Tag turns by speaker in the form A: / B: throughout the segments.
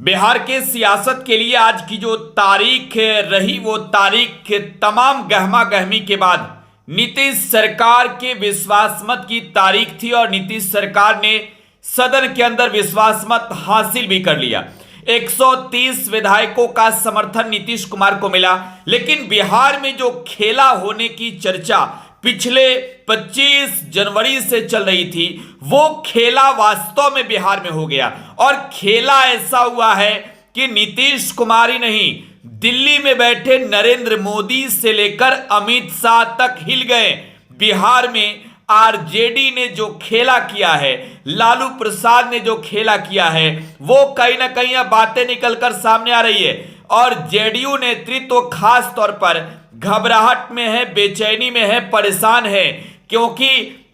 A: बिहार के सियासत के लिए आज की जो तारीख रही वो तारीख तमाम गहमा गहमी के बाद नीतीश सरकार के विश्वास मत की तारीख थी और नीतीश सरकार ने सदन के अंदर विश्वास मत हासिल भी कर लिया। 130 विधायकों का समर्थन नीतीश कुमार को मिला। लेकिन बिहार में जो खेला होने की चर्चा पिछले 25 जनवरी से चल रही थी वो खेला वास्तव में बिहार में हो गया। और खेला ऐसा हुआ है कि नीतीश कुमार ही नहीं, दिल्ली में बैठे नरेंद्र मोदी से लेकर अमित शाह तक हिल गए। बिहार में आरजेडी ने जो खेला किया है, लालू प्रसाद ने जो खेला किया है, वो कहीं ना कहीं अब बातें निकलकर सामने आ रही है। और जेडीयू नेतृत्व खास तौर पर घबराहट में है, बेचैनी में है, परेशान है, क्योंकि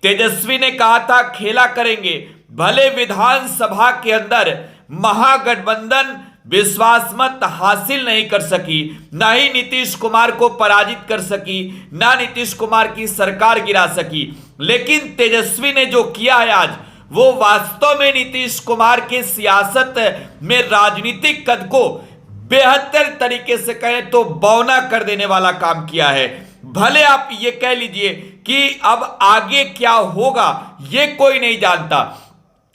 A: तेजस्वी ने कहा था खेला करेंगे। भले विधानसभा के अंदर महागठबंधन विश्वास मत हासिल नहीं कर सकी, ना ही नीतीश कुमार को पराजित कर सकी, ना नीतीश कुमार की सरकार गिरा सकी, लेकिन तेजस्वी ने जो किया है आज वो वास्तव में नीतीश कुमार के सियासत में राजनीतिक कद को बेहतर तरीके से कहें तो बौना कर देने वाला काम किया है। भले आप ये कह लीजिए कि अब आगे क्या होगा ये कोई नहीं जानता,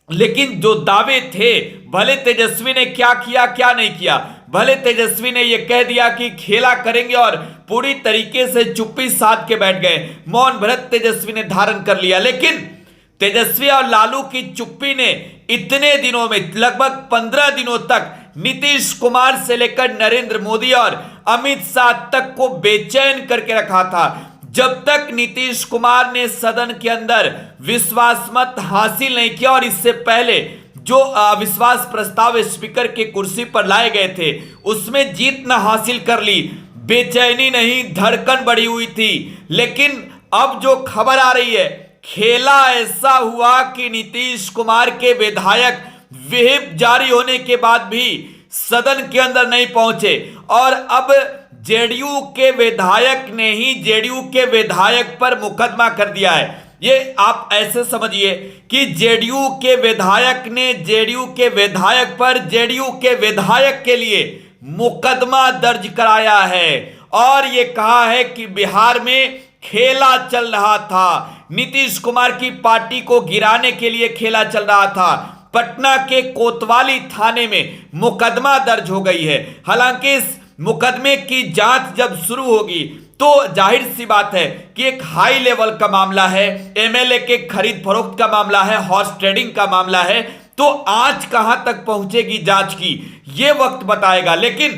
A: लेकिन जो दावे थे, भले तेजस्वी ने क्या किया क्या नहीं किया, भले तेजस्वी ने यह कह दिया कि खेला करेंगे और पूरी तरीके से चुप्पी साध के बैठ गए, मौन व्रत तेजस्वी ने धारण कर लिया, लेकिन तेजस्वी और लालू की चुप्पी ने इतने दिनों में लगभग 15 दिनों तक नीतीश कुमार से लेकर नरेंद्र मोदी और अमित शाह तक को बेचैन करके रखा था। जब तक नीतीश कुमार ने सदन के अंदर विश्वास मत हासिल नहीं किया और इससे पहले जो अविश्वास प्रस्ताव स्पीकर के कुर्सी पर लाए गए थे उसमें जीत न हासिल कर ली, बेचैनी नहीं धड़कन बढ़ी हुई थी। लेकिन अब जो खबर आ रही है, खेला ऐसा हुआ कि नीतीश कुमार के विधायक व्हिप जारी होने के बाद भी सदन के अंदर नहीं पहुंचे और अब जेडीयू के विधायक ने ही जेडीयू के विधायक पर मुकदमा कर दिया है। ये आप ऐसे समझिए कि जेडीयू के विधायक ने जेडीयू के विधायक पर जेडीयू के विधायक के लिए मुकदमा दर्ज कराया है और ये कहा है कि बिहार में खेला चल रहा था, नीतीश कुमार की पार्टी को गिराने के लिए खेला चल रहा था। पटना के कोतवाली थाने में मुकदमा दर्ज हो गई है। हालांकि इस मुकदमे की जांच जब शुरू होगी तो जाहिर सी बात है कि एक हाई लेवल का मामला है, एमएलए के खरीद फरोख्त का मामला है, हॉर्स ट्रेडिंग का मामला है, तो आज कहां तक पहुंचेगी जांच की यह वक्त बताएगा। लेकिन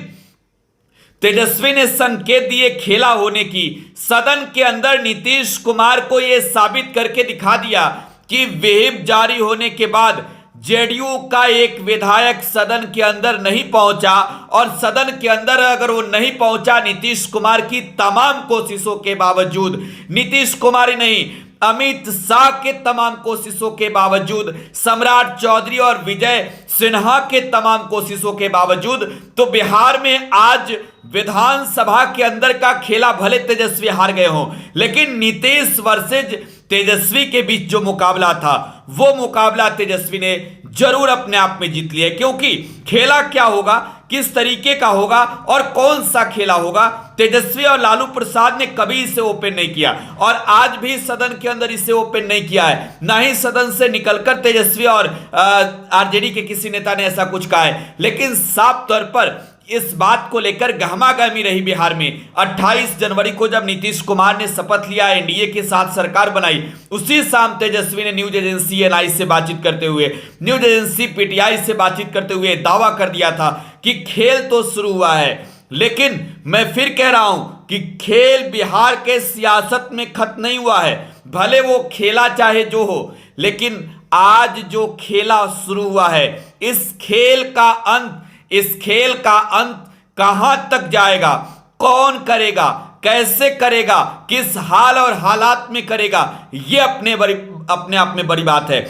A: तेजस्वी ने संकेत दिए खेला होने की, सदन के अंदर नीतीश कुमार को यह साबित करके दिखा दिया कि व्हिप जारी होने के बाद जेडीयू का एक विधायक सदन के अंदर नहीं पहुंचा और सदन के अंदर अगर वो नहीं पहुंचा नीतीश कुमार की तमाम कोशिशों के बावजूद, नीतीश कुमार ही नहीं अमित शाह के तमाम कोशिशों के बावजूद, सम्राट चौधरी और विजय सिन्हा के तमाम कोशिशों के बावजूद, तो बिहार में आज विधानसभा के अंदर का खेला भले तेजस्वी हार गए हों, लेकिन नीतीश वर्सेज तेजस्वी के बीच जो मुकाबला था वो मुकाबला तेजस्वी ने जरूर अपने आप में जीत लिया। क्योंकि खेला क्या होगा, किस तरीके का होगा और कौन सा खेला होगा, तेजस्वी और लालू प्रसाद ने कभी इसे ओपन नहीं किया और आज भी सदन के अंदर इसे ओपन नहीं किया है। ना ही सदन से निकलकर तेजस्वी और आरजेडी के किसी नेता ने ऐसा कुछ कहा है। लेकिन साफ तौर पर इस बात को लेकर गहमागहमी रही बिहार में। 28 जनवरी को जब नीतीश कुमार ने शपथ लिया, एनडीए के साथ सरकार बनाई, उसी शाम तेजस्वी ने न्यूज एजेंसी एनआई से बातचीत करते हुए, न्यूज एजेंसी पीटीआई से बातचीत करते हुए दावा कर दिया था कि खेल तो शुरू हुआ है, लेकिन मैं फिर कह रहा हूं कि खेल बिहार के सियासत में खत्म नहीं हुआ है। भले वो खेला चाहे जो हो, लेकिन आज जो खेला शुरू हुआ है, इस खेल का अंत कहां तक जाएगा, कौन करेगा, कैसे करेगा, किस हाल और हालात में करेगा, यह अपने आप में बड़ी बात है।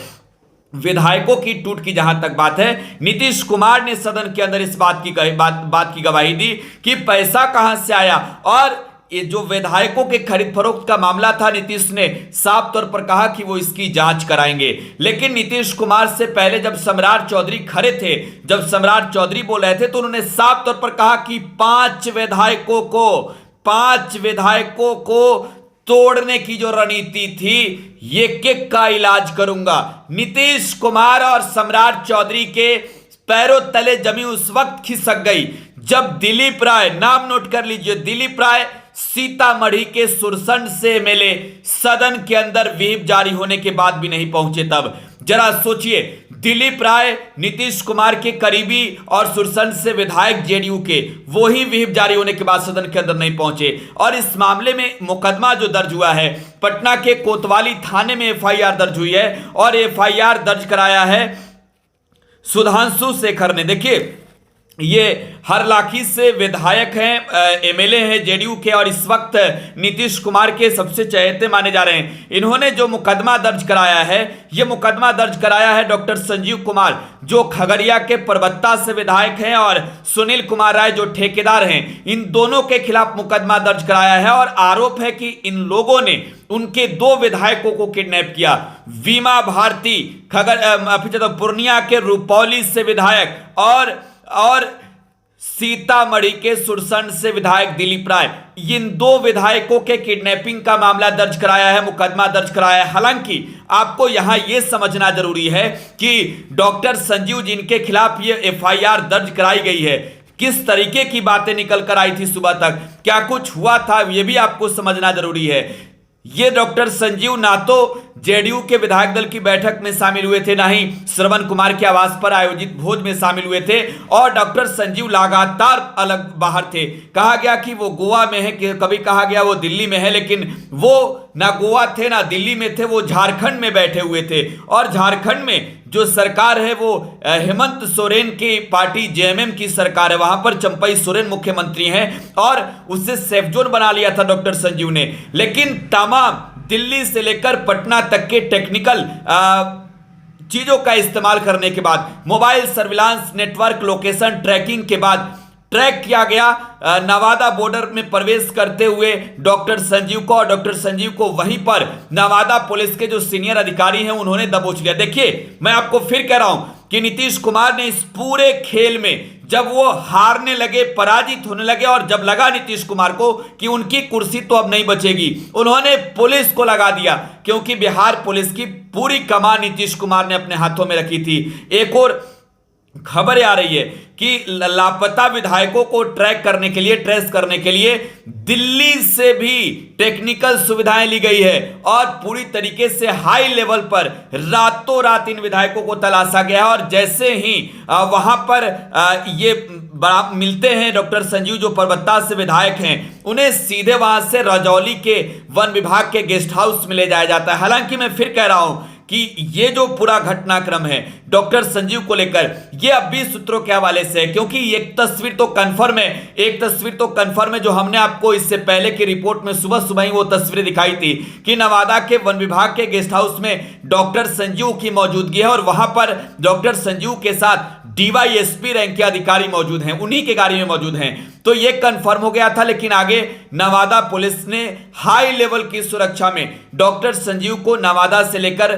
A: विधायकों की टूट की जहां तक बात है, नीतीश कुमार ने सदन के अंदर इस बात की गवाही दी कि पैसा कहां से आया और ये जो विधायकों के खरीद फरोख्त का मामला था, नीतीश ने साफ तौर पर कहा कि वो इसकी जांच कराएंगे। लेकिन नीतीश कुमार से पहले जब सम्राट चौधरी खड़े थे, जब सम्राट चौधरी बोल रहे थे, तो उन्होंने साफ तौर पर कहा कि 5 विधायकों को तोड़ने की जो रणनीति थी, ये किक का इलाज करूंगा। नीतीश कुमार और सम्राट चौधरी के पैरों तले जमी उस वक्त खिसक गई जब दिलीप राय, नाम नोट कर लीजिए, दिलीप राय सीतामढ़ी के सुरसंड से एमएलए सदन के अंदर व्हिप जारी होने के बाद भी नहीं पहुंचे। तब जरा सोचिए, दिलीप राय नीतीश कुमार के करीबी और सुरसंड से विधायक जेडीयू के, वो ही व्हिप जारी होने के बाद सदन के अंदर नहीं पहुंचे। और इस मामले में मुकदमा जो दर्ज हुआ है, पटना के कोतवाली थाने में एफआईआर दर्ज हुई है और एफआईआर दर्ज कराया है सुधांशु शेखर ने। देखिए, ये हरलाखी से विधायक हैं, एमएलए हैं जेडीयू के, और इस वक्त नीतीश कुमार के सबसे चहेते माने जा रहे हैं। इन्होंने जो मुकदमा दर्ज कराया है, ये मुकदमा दर्ज कराया है डॉक्टर संजीव कुमार, जो खगड़िया के परबत्ता से विधायक हैं, और सुनील कुमार राय जो ठेकेदार हैं। इन दोनों के खिलाफ मुकदमा दर्ज कराया है और आरोप है कि इन लोगों ने उनके 2 विधायकों को किडनैप किया। वीमा भारती पूर्णिया के रुपौली से विधायक और सीतामढ़ी के सुरसंड से विधायक दिलीप राय, इन 2 विधायकों के किडनैपिंग का मामला दर्ज कराया है, मुकदमा दर्ज कराया है। हालांकि आपको यहां यह समझना जरूरी है कि डॉक्टर संजीव जिनके खिलाफ ये एफआईआर दर्ज कराई गई है, किस तरीके की बातें निकल कर आई थी सुबह तक, क्या कुछ हुआ था, यह भी आपको समझना जरूरी है। ये डॉक्टर संजीव ना तो जेडीयू के विधायक दल की बैठक में शामिल हुए थे, ना ही श्रवण कुमार के आवास पर आयोजित भोज में शामिल हुए थे, और डॉक्टर संजीव लगातार अलग बाहर थे। कहा गया कि वो गोवा में है, कभी कहा गया वो दिल्ली में है, लेकिन वो ना गोवा थे ना दिल्ली में थे, वो झारखंड में बैठे हुए थे। और झारखंड में जो सरकार है वो हेमंत सोरेन की पार्टी जेएमएम की सरकार है, वहां पर चंपई सोरेन मुख्यमंत्री हैं, और उससे सेफ जोन बना लिया था डॉक्टर संजीव ने। लेकिन तमाम दिल्ली से लेकर पटना तक के टेक्निकल चीजों का इस्तेमाल करने के बाद, mobile surveillance network location tracking के बाद ट्रैक किया गया नवादा बॉर्डर में प्रवेश करते हुए डॉक्टर संजीव को, और डॉक्टर संजीव को वहीं पर नवादा पुलिस के जो सीनियर अधिकारी हैं उन्होंने दबोच लिया। देखिए, मैं आपको फिर कह रहा हूं कि नीतीश कुमार ने इस पूरे खेल में जब वो हारने लगे, पराजित होने लगे, और जब लगा नीतीश कुमार को कि उनकी कुर्सी तो अब नहीं बचेगी, उन्होंने पुलिस को लगा दिया, क्योंकि बिहार पुलिस की पूरी कमान नीतीश कुमार ने अपने हाथों में रखी थी। एक और खबर आ रही है कि लापता विधायकों को ट्रेस करने के लिए दिल्ली से भी टेक्निकल सुविधाएं ली गई है, और पूरी तरीके से हाई लेवल पर रातों रात इन विधायकों को तलाशा गया है। और जैसे ही वहां पर ये मिलते हैं डॉक्टर संजीव, जो परबत्ता से विधायक हैं, उन्हें सीधे वहां से रजौली के वन विभाग के गेस्ट हाउस में ले जाया जाता है। हालांकि मैं फिर कह रहा हूं कि ये जो पूरा घटनाक्रम है डॉक्टर संजीव को लेकर, ये अब भी सूत्रों के हवाले से है, क्योंकि एक तस्वीर तो कंफर्म है जो हमने आपको इससे पहले की रिपोर्ट में सुबह ही वो तस्वीरें दिखाई थी कि नवादा के वन विभाग के गेस्ट हाउस में डॉक्टर संजीव की मौजूदगी है, और वहां पर डॉक्टर संजीव के साथ डीवाईएसपी रैंक के अधिकारी मौजूद हैं, उन्हीं के गाड़ी में मौजूद हैं। तो ये कंफर्म हो गया था, लेकिन आगे नवादा पुलिस ने हाई लेवल की सुरक्षा में डॉक्टर संजीव को नवादा से लेकर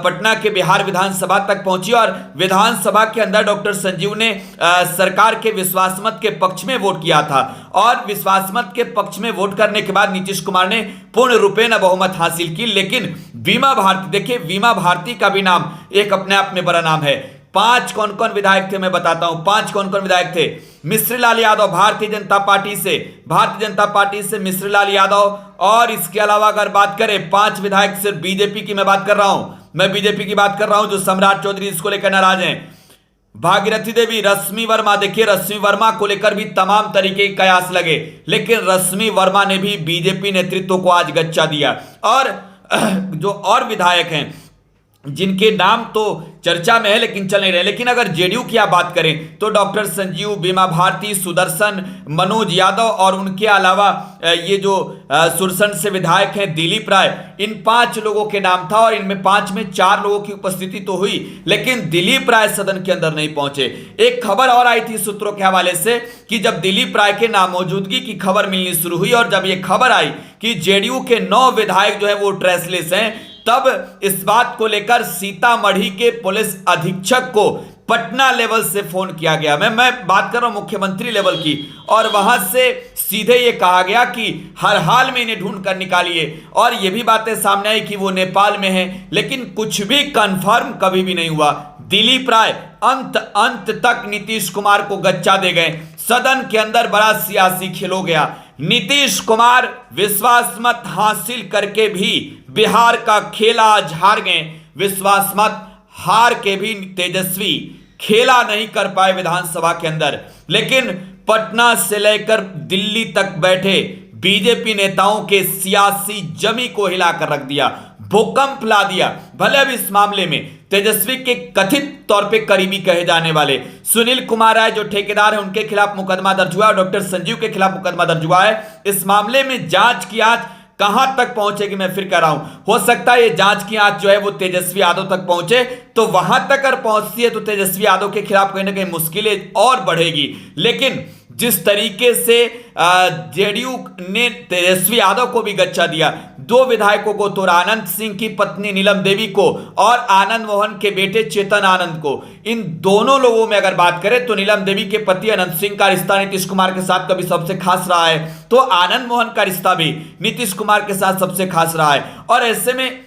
A: पटना के बिहार विधानसभा तक पहुंची, और विधानसभा के अंदर डॉक्टर संजीव ने सरकार के विश्वास मत के पक्ष में वोट किया था, और विश्वास मत के पक्ष में वोट करने के बाद नीतीश कुमार ने पूर्ण रूपेण बहुमत हासिल की। लेकिन वीमा भारती, देखिए वीमा भारती का भी नाम एक अपने आप में बड़ा नाम है। 5 कौन कौन विधायक थे मैं बताता हूं। 5 कौन कौन विधायक थे। मिश्रीलाल यादव भारतीय जनता पार्टी से मिश्रीलाल यादव, और इसके अलावा अगर बात करें 5 विधायक सिर्फ बीजेपी की मैं बात कर रहा हूं, जो सम्राट चौधरी इसको लेकर नाराज हैं। भागीरथी देवी, रश्मि वर्मा, देखिए रश्मि वर्मा को लेकर भी तमाम तरीके के कयास लगे, लेकिन रश्मि वर्मा ने भी बीजेपी नेतृत्व को आज गच्चा दिया। और जो और विधायक हैं जिनके नाम तो चर्चा में है लेकिन चल नहीं रहे। लेकिन अगर जेडीयू की आप बात करें तो डॉक्टर संजीव, बीमा भारती, सुदर्शन, मनोज यादव और उनके अलावा ये जो सुरसंड से विधायक हैं दिलीप राय, इन 5 लोगों के नाम था और इनमें 5 में 4 लोगों की उपस्थिति तो हुई लेकिन दिलीप राय सदन के अंदर नहीं पहुंचे। एक खबर और आई थी सूत्रों के हवाले से कि जब दिलीप राय के नामौजूदगी की खबर मिलनी शुरू हुई और जब यह खबर आई कि जेडीयू के 9 विधायक जो है वो ट्रेसलेस हैं, तब इस बात को लेकर सीतामढ़ी के पुलिस अधीक्षक को पटना लेवल से फोन किया गया। मैं बात कर रहा हूं मुख्यमंत्री लेवल की, और वहां से सीधे ये कहा गया कि हर हाल में इन्हें ढूंढ कर निकालिए। और ये भी बातें सामने आई कि वो नेपाल में हैं, लेकिन कुछ भी कंफर्म कभी भी नहीं हुआ। दिलीप राय अंत तक नीतीश कुमार को गच्चा दे गए। सदन के अंदर बड़ा सियासी खेल हो गया। नीतीश कुमार विश्वास मत हासिल करके भी बिहार का खेला आज हार गए। विश्वास मत हार के भी तेजस्वी खेला नहीं कर पाए विधानसभा के अंदर, लेकिन पटना से लेकर दिल्ली तक बैठे बीजेपी नेताओं के सियासी जमी को हिलाकर रख दिया, भूकंप ला दिया। भले अब इस मामले में तेजस्वी के कथित तौर पे करीबी कहे जाने वाले सुनील कुमार राय जो ठेकेदार है उनके खिलाफ मुकदमा दर्ज हुआ है, डॉक्टर संजीव के खिलाफ मुकदमा दर्ज हुआ है। इस मामले में जांच की आंच कहां तक पहुंचेगी मैं फिर कह रहा हूं, हो सकता है ये जांच की आंच जो है वो तेजस्वी यादव तक पहुंचे, तो वहां तक अगर पहुंचती है तो तेजस्वी यादव के खिलाफ कहीं ना कहीं मुश्किलें और बढ़ेगी। लेकिन जिस तरीके से जेडीयू ने तेजस्वी यादव को भी गच्चा दिया, 2 विधायकों को, तो आनंद सिंह की पत्नी नीलम देवी को और आनंद मोहन के बेटे चेतन आनंद को, इन दोनों लोगों में अगर बात करें तो नीलम देवी के पति अनंत सिंह का रिश्ता नीतीश कुमार के साथ कभी सबसे खास रहा है, तो आनंद मोहन का रिश्ता भी नीतीश कुमार के साथ सबसे खास रहा है। और ऐसे में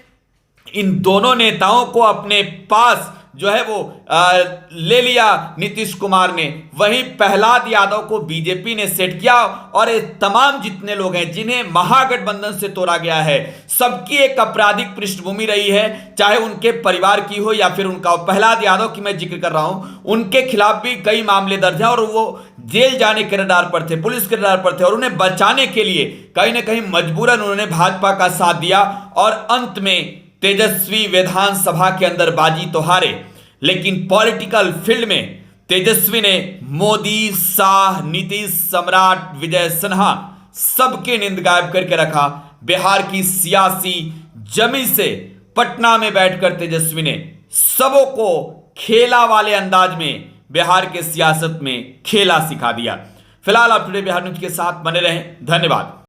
A: इन दोनों नेताओं को अपने पास जो है वो ले लिया नीतीश कुमार ने। वहीं प्रहलाद यादव को बीजेपी ने सेट किया और ये तमाम जितने लोग हैं जिन्हें महागठबंधन से तोड़ा गया है, सबकी एक आपराधिक पृष्ठभूमि रही है, चाहे उनके परिवार की हो या फिर उनका। प्रहलाद यादव की मैं जिक्र कर रहा हूं, उनके खिलाफ भी कई मामले दर्ज हैं और वो जेल जाने के रडार पर थे, पुलिस के रडार पर थे, और उन्हें बचाने के लिए कहीं ना कहीं मजबूरन उन्होंने भाजपा का साथ दिया और अंत में तेजस्वी विधानसभा के अंदर बाजी तो हारे, लेकिन पॉलिटिकल फील्ड में तेजस्वी ने मोदी, शाह, नीतीश, सम्राट, विजय सिन्हा सबके नींद गायब करके रखा। बिहार की सियासी जमी से पटना में बैठकर तेजस्वी ने सबों को खेला वाले अंदाज में बिहार के सियासत में खेला सिखा दिया। फिलहाल आप टुडे बिहार न्यूज के साथ बने रहें। धन्यवाद।